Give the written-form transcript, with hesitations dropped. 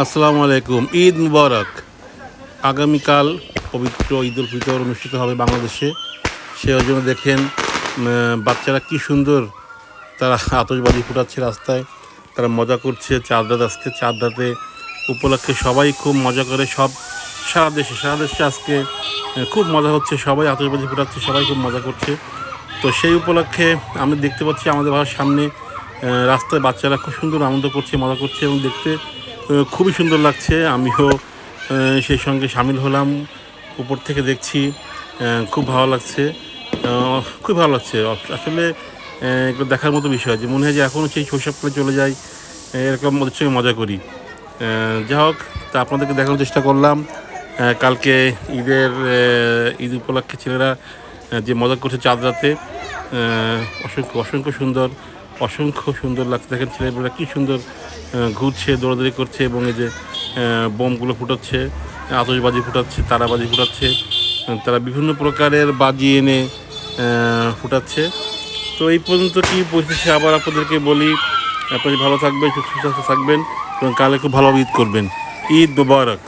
আসসালামু আলাইকুম। ঈদ মুবারক। আগামীকাল পবিত্র ঈদ উল ফিতর অনুষ্ঠিত হবে বাংলাদেশে। সে জন্য দেখেন বাচ্চারা কি সুন্দর তারা আতশবাজি ফুটাচ্ছে রাস্তায়, তারা মজা করছে। চাঁদ রাত আজকে, চাঁদ রাতে উপলক্ষে সবাই খুব মজা করে। সারা দেশে আজকে খুব মজা হচ্ছে, সবাই আতশবাজি ফুটাচ্ছে, সবাই খুব মজা করছে। তো সেই উপলক্ষে আমি দেখতে পাচ্ছি আমাদের বাসার সামনে রাস্তায় বাচ্চারা খুব সুন্দর আনন্দ করছে, মজা করছে এবং দেখতে খুবই সুন্দর লাগছে। আমিও সেই সঙ্গে সামিল হলাম, উপর থেকে দেখছি। খুব ভালো লাগছে, খুব ভালো লাগছে। আসলে এগুলো দেখার মতো বিষয়, যে মনে হয় যে এখনও সেই শৈশবকালে চলে যাই, এরকম ওদের সঙ্গে মজা করি। যা হোক, তা আপনাদেরকে দেখানোর চেষ্টা করলাম। কালকে ঈদ উপলক্ষে ছেলেরা যে মজা করছে চাঁদ রাতে, অসংখ্য সুন্দর লাগছে। দেখেন ছেলেমেয়েরা কী সুন্দর ঘুরছে, দৌড়াদৌড়ি করছে এবং এই যে বোমগুলো ফুটাচ্ছে, আতশবাজি ফুটাচ্ছে, তারাবাজি ফুটাচ্ছে। তারা বিভিন্ন প্রকারের বাজি এনে ফুটাচ্ছে। তো এই পর্যন্ত কি পরিশেষে আবার আপনাদেরকে বলি, আপনি ভালো থাকবেন, সুস্থ থাকবেন এবং কালে খুব ভালোভাবে ঈদ করবেন। ঈদ মুবারক।